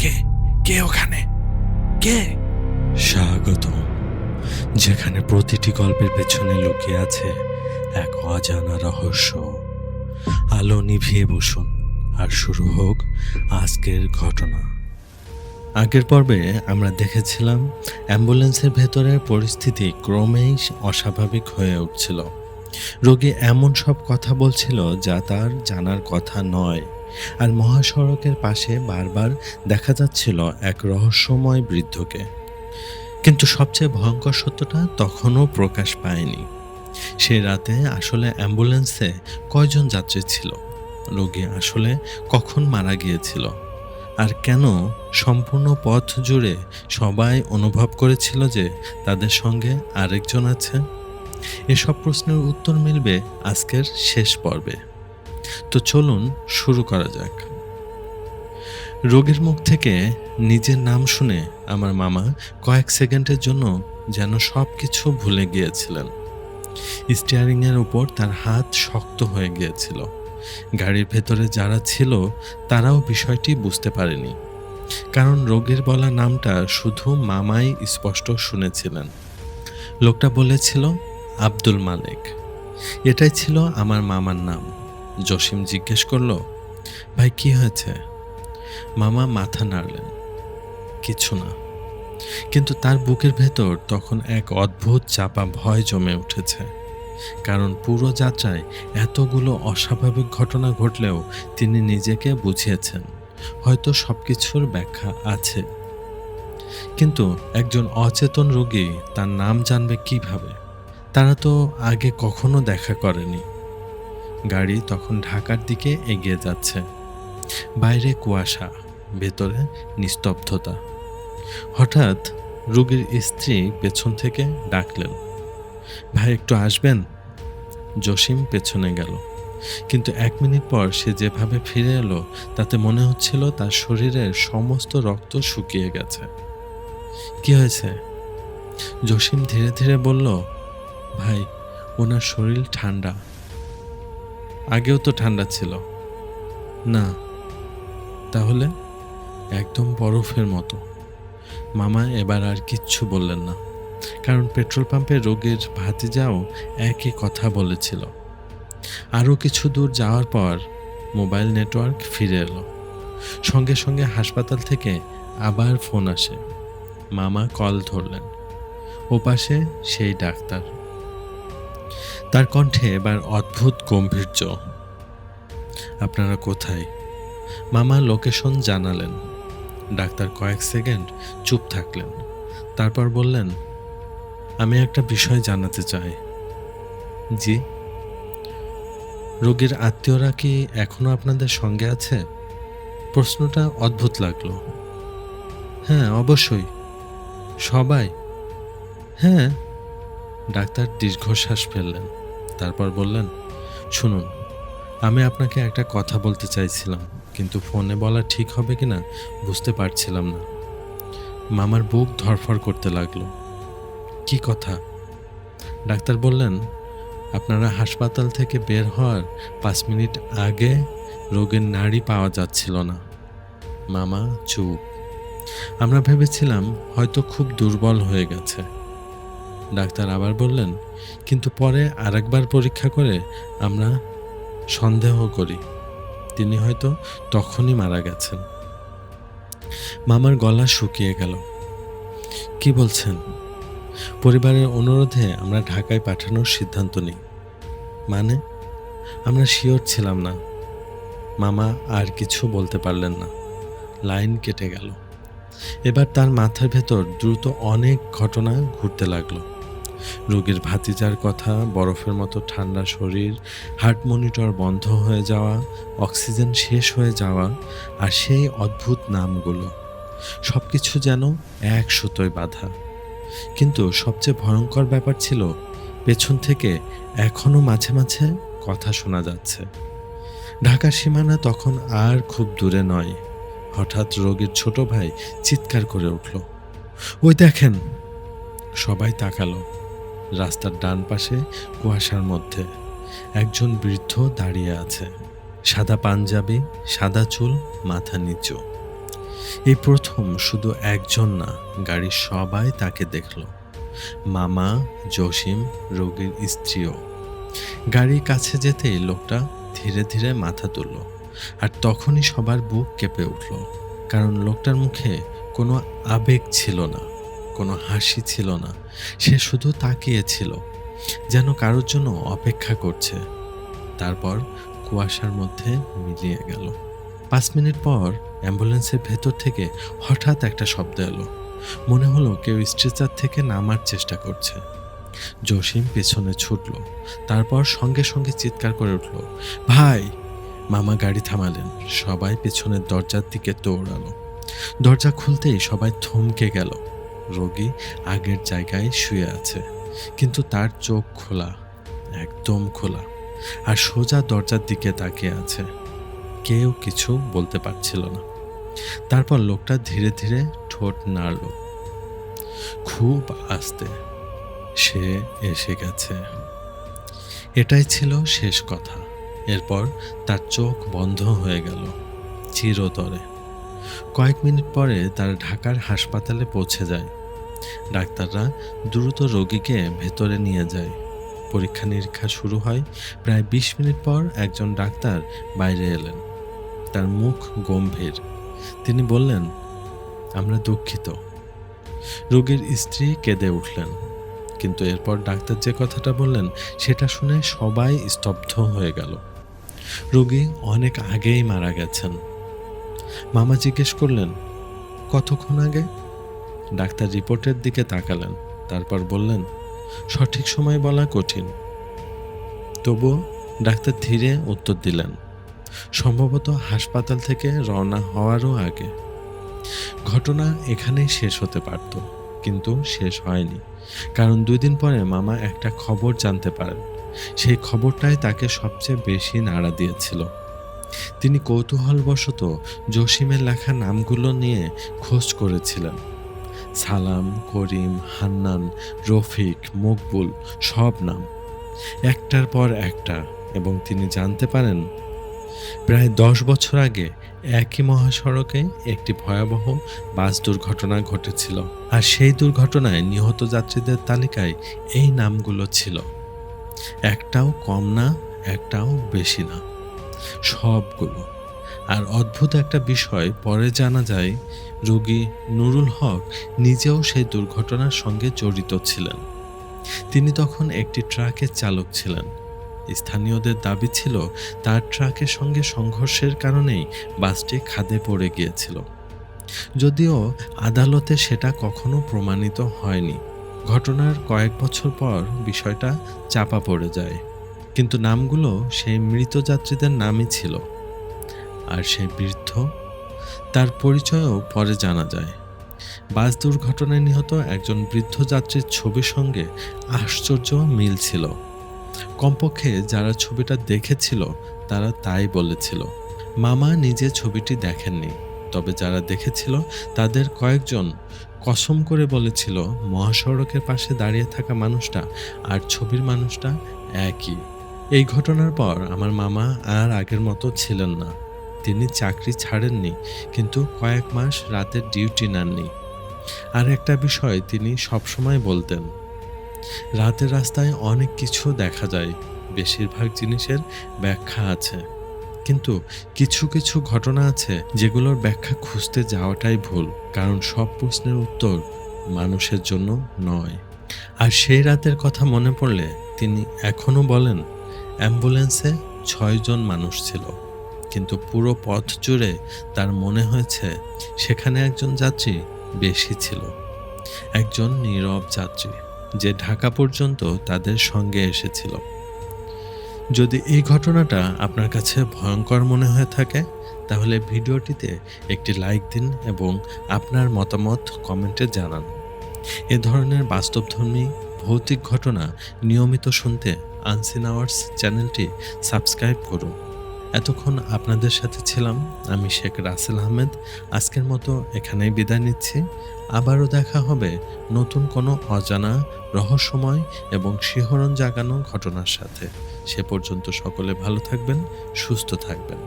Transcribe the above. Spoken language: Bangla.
কে কে ওখানে? কে? স্বাগতম, যেখানে প্রতিটি গল্পের পেছনে লুকিয়ে আছে এক অজানা রহস্য। আলো নিভিয়ে বসুন, আর শুরু হোক আজকের ঘটনা। আগের পর্বে আমরা দেখেছিলাম অ্যাম্বুলেন্সের ভেতরের পরিস্থিতি ক্রমেই অস্বাভাবিক হয়ে উঠছিল। রোগী এমন সব কথা বলছিল যা তার জানার কথা নয়, আর মহাসড়কের পাশে বারবার দেখা যাচ্ছিল এক রহস্যময় বৃদ্ধকে। কিন্তু সবচেয়ে ভয়ঙ্কর সত্যটা তখনও প্রকাশ পায়নি। সে রাতে আসলে অ্যাম্বুলেন্সে কয়জন যাত্রী ছিল? রোগী আসলে কখন মারা গিয়েছিল? আর কেন সম্পূর্ণ পথ জুড়ে সবাই অনুভব করেছিল যে তাদের সঙ্গে আরেকজন আছে? এসব প্রশ্নের উত্তর মিলবে আজকের শেষ পর্বে। তো চলুন শুরু করা যাক। রোগীর মুখ থেকে নিজের নাম শুনে আমার মামা কয়েক সেকেন্ডের জন্য যেন সব কিছু ভুলে গিয়েছিলেন। স্টিয়ারিংয়ের উপর তার হাত শক্ত হয়ে গিয়েছিল। গাড়ির ভেতরে যারা ছিল তারাও বিষয়টি বুঝতে পারেনি, কারণ রোগীর বলা নামটা শুধু মামাই স্পষ্ট শুনেছিলেন। লোকটা বলেছিল আব্দুল মালেক। এটাই ছিল আমার মামার নাম। জসিম জিজ্ঞেস করলো, ভাই কি হয়েছে? মামা মাথা নাড়লেন, কিছু না। কিন্তু তার বুকের ভেতর তখন এক অদ্ভুত চাপা ভয় জমে উঠেছে, কারণ পুরো যাত্রায় এতগুলো অস্বাভাবিক ঘটনা ঘটলেও তিনি নিজেকে বুঝিয়েছেন হয়তো সবকিছুর ব্যাখ্যা আছে। কিন্তু একজন অচেতন রোগী তার নাম জানবে কিভাবে? তারা তো আগে কখনো দেখা করেনি। গাড়ি তখন ঢাকার দিকে এগিয়ে যাচ্ছে। বাইরে কুয়াশা, ভেতরে নিস্তব্ধতা। হঠাৎ রোগীর স্ত্রী পেছন থেকে ডাকলেন, ভাই একটু আসবেন? জসিম পেছনে গেল, কিন্তু 1 মিনিট পর সে যেভাবে ফিরে এলো তাতে মনে হচ্ছিল তার শরীরের সমস্ত রক্ত শুকিয়ে গেছে। কি হয়েছে? জসিম ধীরে ধীরে বলল, ভাই ওনার শরীর ঠান্ডা। আগেও তো ঠান্ডা ছিল। না। তাহলে? একদম বরফের মতো। মামা এবার আর কিচ্ছু বললেন না, কারণ পেট্রোল পাম্পে রোগীর ভাতিজাও একই কথা বলেছিল। আরও কিছু দূর যাওয়ার পর মোবাইল নেটওয়ার্ক ফিরে এলো। সঙ্গে সঙ্গে হাসপাতাল থেকে আবার ফোন আসে। মামা কল ধরলেন। ওপাশে সেই ডাক্তার। তার কণ্ঠে এবার অদ্ভুত গম্ভীর্য। আপনারা কোথায়? মামা লোকেশন জানালেন। ডাক্তার কয়েক সেকেন্ড চুপ থাকলেন, তারপর বললেন, আমি একটা বিষয় জানাতে চাই। জি? রোগীর আত্মীয়রা কি এখনো আপনাদের সঙ্গে আছে? প্রশ্নটা অদ্ভুত লাগলো। হ্যাঁ অবশ্যই। সবাই? হ্যাঁ। ডাক্তার দীর্ঘশ্বাস ফেললেন, তারপর বললেন, শুনুন, আমি আপনাকে একটা কথা বলতে চাইছিলাম, কিন্তু ফোনে বলা ঠিক হবে কিনা বুঝতে পারছিলাম না। মামার বুক ধড়ফড় করতে লাগলো। কি কথা? ডাক্তার বললেন, আপনারা হাসপাতাল থেকে বের হওয়ার 5 মিনিট আগে রোগীর নাড়ি পাওয়া যাচ্ছিল না। মামা চুপ। আমরা ভেবেছিলাম হয়তো খুব দুর্বল হয়ে গেছে। ডাক্তার আবার বললেন, কিন্তু পরে আরেকবার পরীক্ষা করে আমরা সন্দেহ করি তিনি হয়তো তখনই মারা গেছেন। মামার গলা শুকিয়ে গেল। কি বলছেন? পরিবারের অনুরোধে আমরা ঢাকায় পাঠানোর সিদ্ধান্ত নিই। মানে? আমরা শিওর ছিলাম না। মামা আর কিছু বলতে পারলেন না। লাইন কেটে গেল। এবার তার মাথার ভেতর দ্রুত অনেক ঘটনা ঘুরতে লাগলো। রোগীর ভাতিজার কথা, বরফের মতো ঠান্ডা শরীর, হার্ট মনিটর বন্ধ হয়ে যাওয়া, অক্সিজেন শেষ হয়ে যাওয়া, আর সেই অদ্ভুত নামগুলো। সবকিছু যেন এক সুতোয় বাঁধা। কিন্তু সবচেয়ে ভয়ঙ্কর ব্যাপার ছিল, পেছন থেকে এখনো মাঝে মাঝে কথা শোনা যাচ্ছে। ঢাকার সীমানা তখন আর খুব দূরে নয়। হঠাৎ রোগীর ছোট ভাই চিৎকার করে উঠল, ওই দেখেন! সবাই তাকালো। রাস্তার ডান পাশে কুয়াশার মধ্যে একজন বৃদ্ধ দাঁড়িয়ে আছে। সাদা পাঞ্জাবি, সাদা চুল, মাথা নিচু। এই প্রথম শুধু একজন না, গাড়ির সবাই তাকে দেখল। মামা, জসিম, রোগীর স্ত্রীও। গাড়ির কাছে যেতেই লোকটা ধীরে ধীরে মাথা তুলল, আর তখনই সবার বুক কেঁপে উঠল। কারণ লোকটার মুখে কোনো আবেগ ছিল না, কোনো হাসি ছিল না। সে শুধু তাকিয়েছিল, যেন কারোর জন্য অপেক্ষা করছে। তারপর কুয়াশার মধ্যে মিলিয়ে গেল। 5 মিনিট পর অ্যাম্বুলেন্সের ভেতর থেকে হঠাৎ একটা শব্দ এলো। মনে হলো কেউ স্ট্রেচার থেকে নামার চেষ্টা করছে। জসিম পেছনে ছুটল, তারপর সঙ্গে সঙ্গে চিৎকার করে উঠল, ভাই! মামা গাড়ি থামালেন। সবাই পেছনের দরজার দিকে দৌড়ালো। দরজা খুলতেই সবাই থমকে গেল। রোগী আগের জায়গায় শুয়ে আছে, কিন্তু তার চোখ খোলা, একদম খোলা, আর সোজা দরজার দিকে তাকিয়ে আছে। কেউ কিছু বলতে পারছিল না। তারপর লোকটা ধীরে ধীরে ঠোঁট নাড়ল, খুব আস্তে। সে এসে গেছে। এটাই ছিল শেষ কথা। এরপর তার চোখ বন্ধ হয়ে গেল চিরতরে। কয়েক মিনিট পরে তার ঢাকার হাসপাতালে পৌঁছে যায়। ডাক্তাররা দ্রুত রোগীকে ভেতরে নিয়ে যায়। পরীক্ষা নিরীক্ষা শুরু হয়। প্রায় 20 মিনিট পর একজন ডাক্তার বাইরে এলেন। তার মুখ গম্ভীর। তিনি বললেন, আমরা দুঃখিত। রোগীর স্ত্রী কেঁদে উঠলেন। কিন্তু এরপর ডাক্তার যে কথাটা বললেন সেটা শুনে সবাই স্তব্ধ হয়ে গেল। রোগী অনেক আগেই মারা গেছেন। মামা জিজ্ঞেস করলেন, কতক্ষণ আগে? ডাক্তার রিপোর্টের দিকে তাকালেন, তারপর বললেন, সঠিক সময় বলা কঠিন। তবুও ডাক্তার ধীরে উত্তর দিলেন, সম্ভবত হাসপাতাল থেকে রওনা হওয়ারও আগে। ঘটনা এখানেই শেষ হতে পারত, কিন্তু শেষ হয়নি। কারণ 2 দিন পরে মামা একটা খবর জানতে পারেন। সেই খবরটাই তাকে সবচেয়ে বেশি নাড়া দিয়েছিল। তিনি কৌতূহলবশত জসিমের লেখা নামগুলো নিয়ে খোঁজ করেছিলেন। সালাম, করিম, হান্নান, রফিক, মকবুল, সব নাম একটার পর একটা। এবং তিনি জানতে পারেন প্রায় 10 বছর আগে একই মহাসড়কে একটি ভয়াবহ বাস দুর্ঘটনা ঘটেছিল, আর সেই দুর্ঘটনায় নিহত যাত্রীদের তালিকায় এই নামগুলো ছিল। একটাও কম না, একটাও বেশি না, সবগুলো। আর অদ্ভুত একটা বিষয় পরে জানা যায়, রোগী নুরুল হক নিজেও সেই দুর্ঘটনার সঙ্গে জড়িত ছিলেন। তিনি তখন একটি ট্রাকের চালক ছিলেন। স্থানীয়দের দাবি ছিল তার ট্রাকের সঙ্গে সংঘর্ষের কারণেই বাসটি খাদে পড়ে গিয়েছিল, যদিও আদালতে সেটা কখনো প্রমাণিত হয়নি। ঘটনার কয়েক বছর পর বিষয়টা চাপা পড়ে যায়, কিন্তু নামগুলো সেই মৃত যাত্রীদের নামই ছিল। আর সেই বৃদ্ধ, তার পরিচয়ও পরে জানা যায়। বাস দুর্ঘটনায় নিহত একজন বৃদ্ধ যাত্রীর ছবির সঙ্গে আশ্চর্য মিল ছিল। কমপক্ষে যারা ছবিটা দেখেছিল তারা তাই বলেছিল। মামা নিজে ছবিটি দেখেননি, তবে যারা দেখেছিল তাদের কয়েকজন কসম করে বলেছিল মহাসড়কের পাশে দাঁড়িয়ে থাকা মানুষটা আর ছবির মানুষটা একই। এই ঘটনার পর আমার মামা আর আগের মতো ছিলেন না। তিনি চাকরি ছাড়েননি, কিন্তু কয়েক মাস রাতের ডিউটি নেননি। আর একটা বিষয় তিনি সবসময় বলতেন, রাতের রাস্তায় অনেক কিছু দেখা যায়, বেশিরভাগ জিনিসের ব্যাখ্যা আছে, কিন্তু কিছু কিছু ঘটনা আছে যেগুলোর ব্যাখ্যা খুঁজতে যাওয়াটাই ভুল। কারণ সব প্রশ্নের উত্তর মানুষের জন্য নয়। আর সেই রাতের কথা মনে পড়লে তিনি এখনো বলেন, অ্যাম্বুলেন্সে 6 জন মানুষ ছিল, কিন্তু পুরো পথ জুড়ে তার মনে হয়েছে সেখানে একজন যাত্রী বেশি ছিল, একজন নীরব যাত্রী যে ঢাকা পর্যন্ত তাদের সঙ্গে এসেছিল। যদি এই ঘটনাটা আপনার কাছে ভয়ঙ্কর মনে হয়ে থাকে, তাহলে ভিডিওটিতে একটি লাইক দিন এবং আপনার মতামত কমেন্টে জানান। এ ধরনের বাস্তবধর্মী ভৌতিক ঘটনা নিয়মিত শুনতে আনসিন আওয়ার্স চ্যানেলটি সাবস্ক্রাইব করুন। এতক্ষণ আপনাদের সাথে ছিলাম আমি শেখ রাসেল আহমেদ। আজকের মতো এখানেই বিদায় নিচ্ছি। আবারও দেখা হবে নতুন কোনো অজানা, রহস্যময় এবং শিহরণ জাগানো ঘটনার সাথে। সে পর্যন্ত সকলে ভালো থাকবেন, সুস্থ থাকবেন।